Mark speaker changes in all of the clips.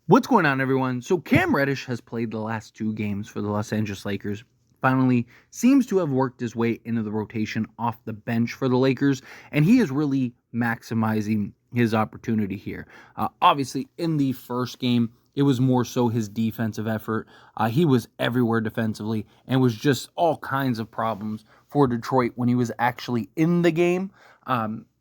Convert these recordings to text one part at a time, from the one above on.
Speaker 1: What's going on, everyone? So Cam Reddish has played the last two games for the Los Angeles Lakers. Finally seems to have worked his way into the rotation off the bench for the Lakers, and he is really maximizing his opportunity here. Obviously, in the first game, it was more so his defensive effort. He was everywhere defensively and was just all kinds of problems for Detroit when he was actually in the game.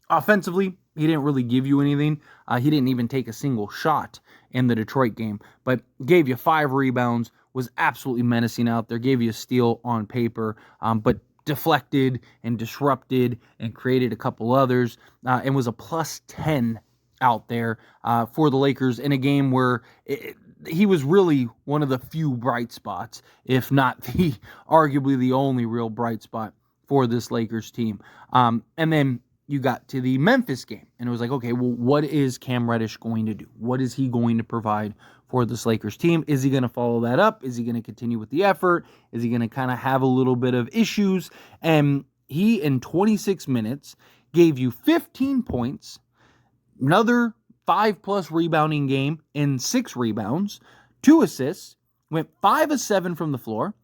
Speaker 1: Offensively, he didn't really give you anything. He didn't even take a single shot in the Detroit game, but gave you 5 rebounds, was absolutely menacing out there, gave you a steal on paper, but deflected and disrupted and created a couple others, and was a plus 10 out there for the Lakers in a game where he was really one of the few bright spots, if not the arguably the only real bright spot for this Lakers team. And then you got to the Memphis game, and it was like, okay, well, what is Cam Reddish going to do? What is he going to provide for this Lakers team? Is he going to follow that up? Is he going to continue with the effort? Is he going to kind of have a little bit of issues? And he, in 26 minutes, gave you 15 points, another 5+ rebounding game and 6 rebounds, 2 assists, went 5 of 7 from the floor,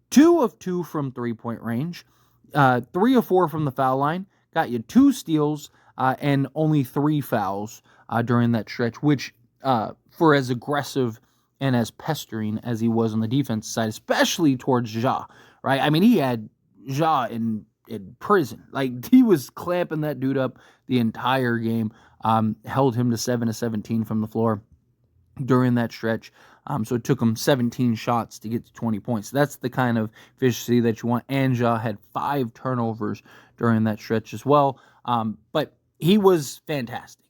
Speaker 1: 2 of 2 from three-point range, 3 of 4 from the foul line, got you 2 steals and only 3 fouls during that stretch, which for as aggressive and as pestering as he was on the defense side, especially towards Ja, right? I mean, he had Ja in prison. Like, he was clamping that dude up the entire game, held him to 7 of 17 from the floor during that stretch. So it took him 17 shots to get to 20 points. That's the kind of efficiency that you want. And Ja had 5 turnovers during that stretch as well. But he was fantastic.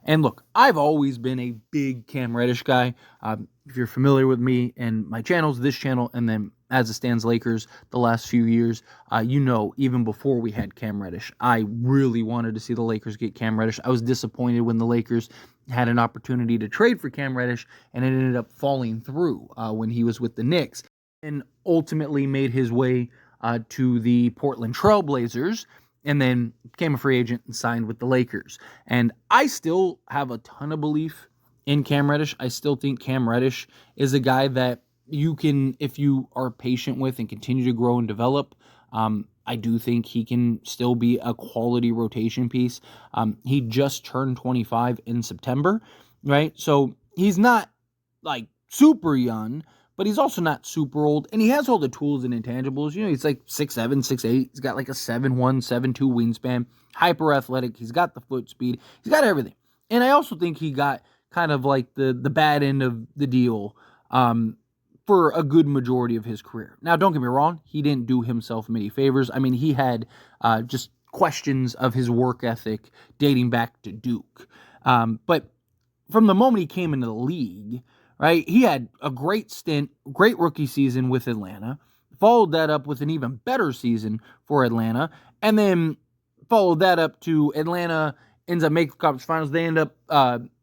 Speaker 1: And look, I've always been a big Cam Reddish guy. If you're familiar with me and my channels, this channel, and then As It Stands Lakers the last few years, even before we had Cam Reddish, I really wanted to see the Lakers get Cam Reddish. I was disappointed when the Lakers had an opportunity to trade for Cam Reddish, and it ended up falling through when he was with the Knicks, and ultimately made his way to the Portland Trail Blazers, and then became a free agent and signed with the Lakers. And I still have a ton of belief in Cam Reddish. I still think Cam Reddish is a guy that you can, if you are patient with and continue to grow and develop, I do think he can still be a quality rotation piece. He just turned 25 in September, right? So he's not like super young, but he's also not super old, and he has all the tools and intangibles. He's like 6'7", 6'8". He's got like a 7'1", 7'2" wingspan, hyper athletic. He's got the foot speed. He's got everything. And I also think he got kind of like the bad end of the deal for a good majority of his career. Now, don't get me wrong, he didn't do himself many favors. I mean, he had just questions of his work ethic dating back to Duke. But from the moment he came into the league, right, he had a great stint, great rookie season with Atlanta, followed that up with an even better season for Atlanta, and then followed that up to Atlanta ends up making the conference finals. They end up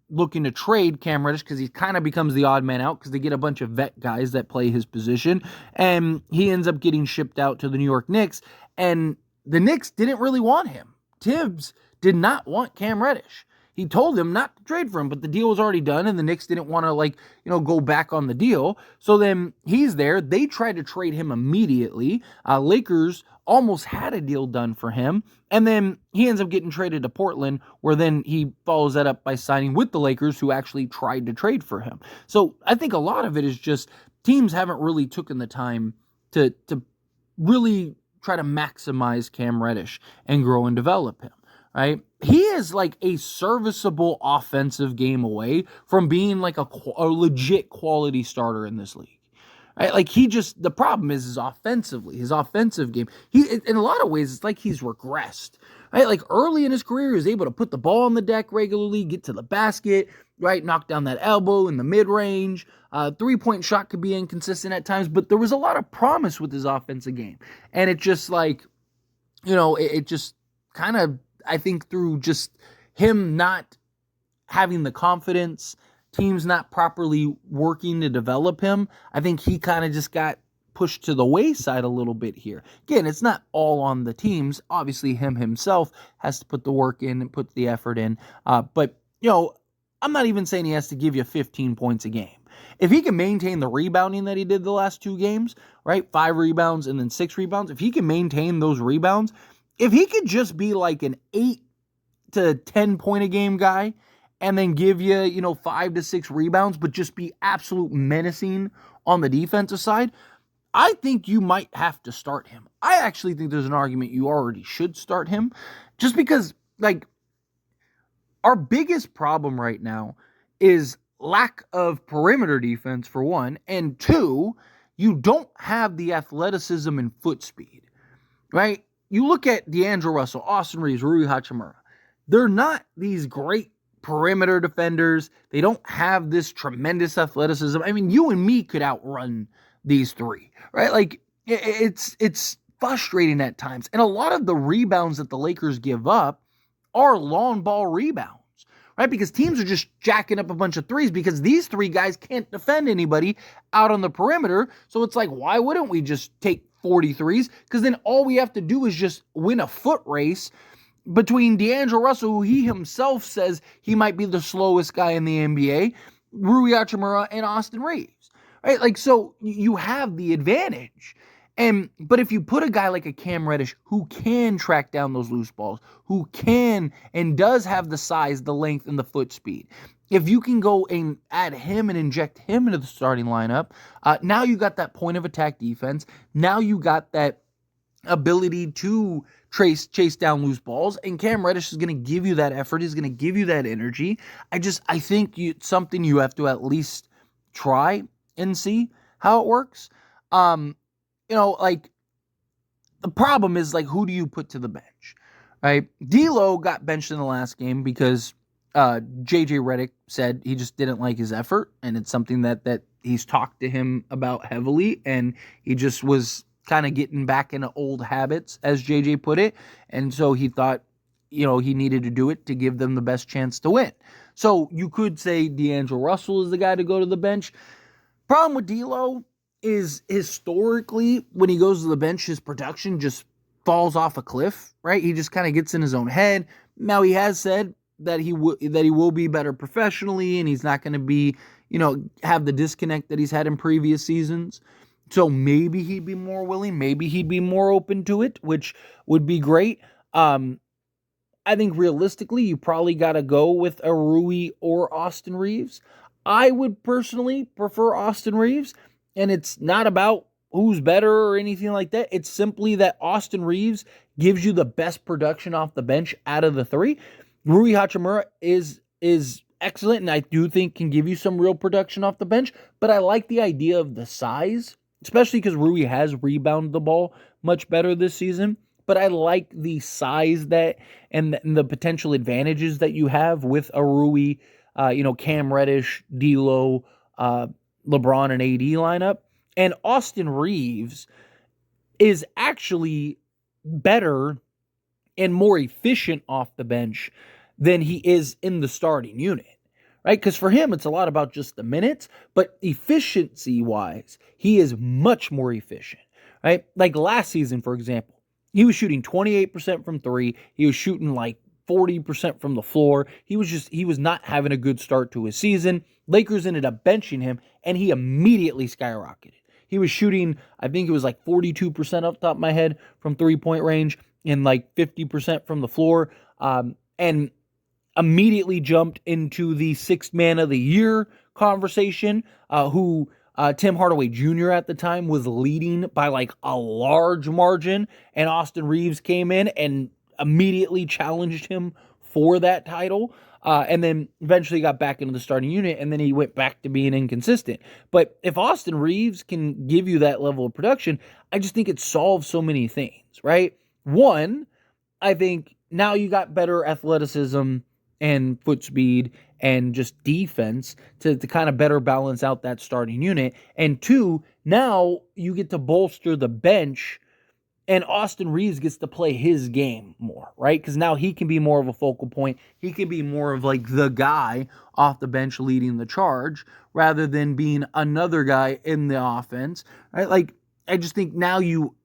Speaker 1: looking to trade Cam Reddish because he kind of becomes the odd man out because they get a bunch of vet guys that play his position, and he ends up getting shipped out to the New York Knicks, and the Knicks didn't really want him. Tibbs did not want Cam Reddish. He told them not to trade for him, but the deal was already done, and the Knicks didn't want to, go back on the deal. So then he's there. They tried to trade him immediately. Lakers almost had a deal done for him, and then he ends up getting traded to Portland, where then he follows that up by signing with the Lakers, who actually tried to trade for him. So I think a lot of it is just teams haven't really taken the time to really try to maximize Cam Reddish and grow and develop him. Right? He is like a serviceable offensive game away from being like a legit quality starter in this league. Right? Like, the problem is his offensive game. In a lot of ways, it's like he's regressed. Right? Like, early in his career, he was able to put the ball on the deck regularly, get to the basket, right? Knock down that elbow in the mid-range. 3-point shot could be inconsistent at times, but there was a lot of promise with his offensive game. And it just it just kind of, I think, through just him not having the confidence, teams not properly working to develop him, I think he kind of just got pushed to the wayside a little bit here. Again, it's not all on the teams. Obviously, him himself has to put the work in and put the effort in. But I'm not even saying he has to give you 15 points a game. If he can maintain the rebounding that he did the last 2 games, right? 5 rebounds and then 6 rebounds. If he can maintain those rebounds, if he could just be like an 8 to 10 point a game guy and then give you, 5 to 6 rebounds, but just be absolute menacing on the defensive side, I think you might have to start him. I actually think there's an argument you already should start him just because, like, our biggest problem right now is lack of perimeter defense, for one, and two, you don't have the athleticism and foot speed, right? You look at D'Angelo Russell, Austin Reeves, Rui Hachimura. They're not these great perimeter defenders. They don't have this tremendous athleticism. I mean, you and me could outrun these 3, right? Like, it's frustrating at times. And a lot of the rebounds that the Lakers give up are long ball rebounds, right? Because teams are just jacking up a bunch of threes because these 3 guys can't defend anybody out on the perimeter. So it's like, why wouldn't we just take 43s? Because then all we have to do is just win a foot race between D'Angelo Russell, who he himself says he might be the slowest guy in the NBA, Rui Hachimura, and Austin Reeves, right? Like, so you have the advantage. But if you put a guy like a Cam Reddish who can track down those loose balls, who can and does have the size, the length, and the foot speed, if you can go and add him and inject him into the starting lineup, now you got that point of attack defense. Now you got that ability to chase down loose balls, and Cam Reddish is going to give you that effort. He's going to give you that energy. I think it's something you have to at least try and see how it works. Like, the problem is, like, who do you put to the bench, right? D'Lo got benched in the last game because JJ Redick said he just didn't like his effort, and it's something that he's talked to him about heavily, and he just was kind of getting back into old habits, as JJ put it, and so he thought, he needed to do it to give them the best chance to win. So you could say D'Angelo Russell is the guy to go to the bench. Problem with D'Lo is historically, when he goes to the bench, his production just falls off a cliff, right? He just kind of gets in his own head. Now, he has said that he will be better professionally, and he's not going to be, have the disconnect that he's had in previous seasons. So maybe he'd be more willing, maybe he'd be more open to it, which would be great. I think realistically, you probably got to go with a Rui or Austin Reeves. I would personally prefer Austin Reeves. And it's not about who's better or anything like that. It's simply that Austin Reeves gives you the best production off the bench out of the 3. Rui Hachimura is excellent, and I do think can give you some real production off the bench. But I like the idea of the size, especially because Rui has rebounded the ball much better this season. But I like the size that and the potential advantages that you have with a Rui, Cam Reddish, D'Lo, LeBron and AD lineup. And Austin Reeves is actually better and more efficient off the bench than he is in the starting unit, right? Because for him, it's a lot about just the minutes, but efficiency-wise, he is much more efficient, right? Like last season, for example, he was shooting 28% from 3. He was shooting like 40% from the floor. He was not having a good start to his season. Lakers ended up benching him, and he immediately skyrocketed. He was shooting, I think it was like 42% off the top of my head from 3-point range and like 50% from the floor, and immediately jumped into the 6th man of the year conversation, who Tim Hardaway Jr. at the time was leading by like a large margin, and Austin Reeves came in and immediately challenged him for that title, and then eventually got back into the starting unit, and then he went back to being inconsistent. But if Austin Reeves can give you that level of production, I just think it solves so many things, right? One, I think now you got better athleticism and foot speed and just defense to kind of better balance out that starting unit. And two, now you get to bolster the bench, and Austin Reeves gets to play his game more, right? Because now he can be more of a focal point. He can be more of like the guy off the bench leading the charge rather than being another guy in the offense, right? Like, I just think now you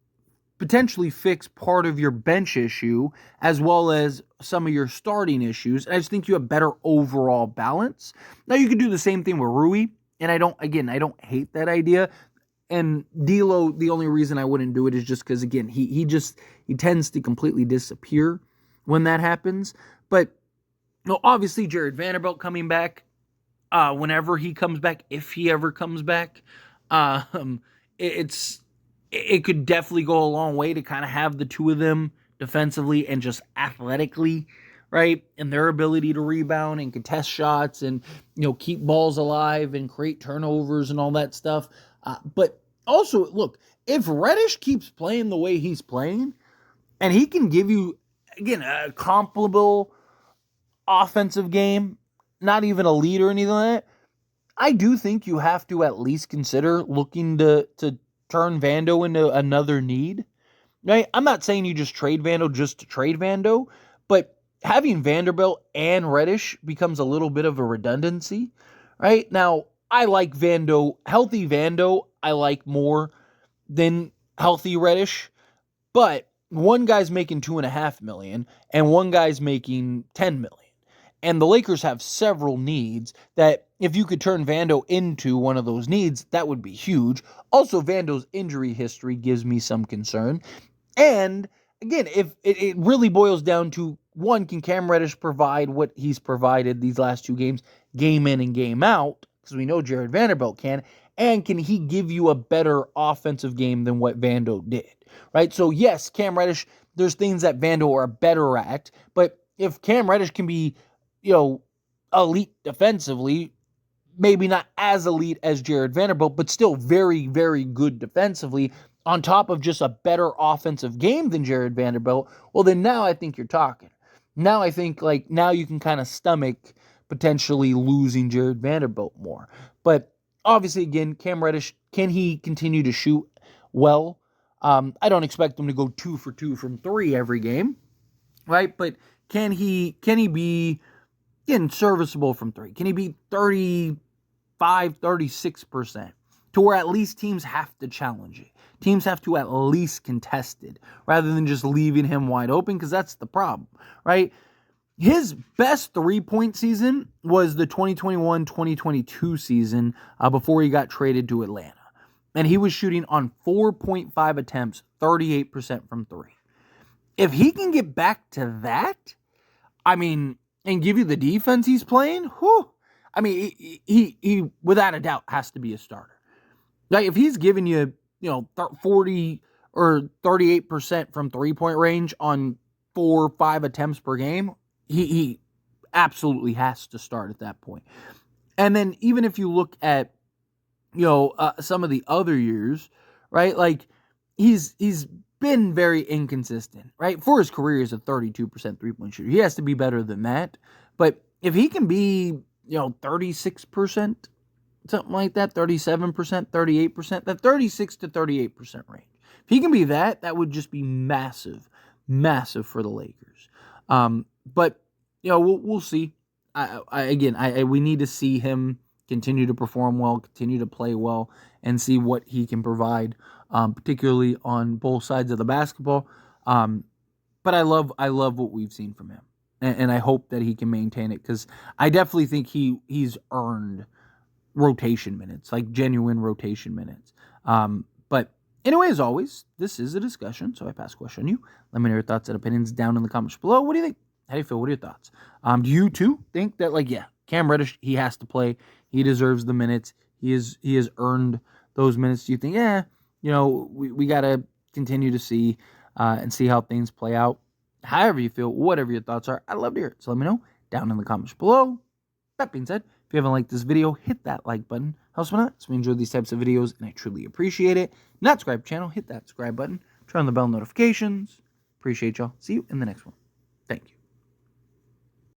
Speaker 1: potentially fix part of your bench issue as well as some of your starting issues. And I just think you have better overall balance. Now you can do the same thing with Rui. And I don't hate that idea. And D'Lo, the only reason I wouldn't do it is just because, again, he tends to completely disappear when that happens. But obviously Jared Vanderbilt coming back, whenever he comes back, if he ever comes back, um, it could definitely go a long way to kind of have the two of them defensively and just athletically, right? And their ability to rebound and contest shots and, keep balls alive and create turnovers and all that stuff. But also, look, if Reddish keeps playing the way he's playing and he can give you, again, a comparable offensive game, not even a lead or anything like that, I do think you have to at least consider looking to turn Vando into another need. Right? I'm not saying you just trade Vando just to trade Vando, but having Vanderbilt and Reddish becomes a little bit of a redundancy. Right? Now, I like healthy Vando, I like more than healthy Reddish, but one guy's making $2.5 million and one guy's making $10 million. And the Lakers have several needs that if you could turn Vando into one of those needs, that would be huge. Also, Vando's injury history gives me some concern. And again, if it really boils down to, one, can Cam Reddish provide what he's provided these last two games, game in and game out, because we know Jared Vanderbilt can, and can he give you a better offensive game than what Vando did, right? So yes, Cam Reddish, there's things that Vando are better at, but if Cam Reddish can be, elite defensively, maybe not as elite as Jared Vanderbilt, but still very, very good defensively, on top of just a better offensive game than Jared Vanderbilt, well, then now I think you're talking. Now I think, now you can kind of stomach potentially losing Jared Vanderbilt more. But obviously, again, Cam Reddish, can he continue to shoot well? I don't expect him to go 2 for 2 from 3 every game, right? But can he be, again, serviceable from 3? Can he be 35, 36%? To where at least teams have to challenge it. Teams have to at least contest it rather than just leaving him wide open, because that's the problem, right? His best three-point season was the 2021-2022 season before he got traded to Atlanta. And he was shooting on 4.5 attempts, 38% from 3. If he can get back to that, and give you the defense he's playing, whew, he without a doubt has to be a starter. Like, if he's giving you, 40 or 38% from 3-point range on 4 or 5 attempts per game, he absolutely has to start at that point. And then even if you look at, some of the other years, right? Like, he's been very inconsistent, right? For his career, he's a 32% 3-point shooter. He has to be better than that. But if he can be, 36%, something like that, 37%, 38%, that 36 to 38% range. If he can be that, that would just be massive, massive for the Lakers. But, we'll see. We need to see him continue to perform well, continue to play well, and see what he can provide, particularly on both sides of the basketball. But I love what we've seen from him, and I hope that he can maintain it, because I definitely think he's earned rotation minutes, like genuine rotation minutes. But anyway, as always, this is a discussion, so I pass the question on you. Let me know your thoughts and opinions down in the comments below. What do you think? How do you feel? What are your thoughts? Do you too think that, Cam Reddish, he has to play, he deserves the minutes, he has earned those minutes? Do you think, we got to continue to see and see how things play out? However you feel, whatever your thoughts are, I'd love to hear it. So let me know down in the comments below. That being said, if you haven't liked this video, hit that like button. Helps me out. So we enjoy these types of videos, and I truly appreciate it. Not subscribe to the channel, hit that subscribe button. Turn on the bell notifications. Appreciate y'all. See you in the next one. Thank you.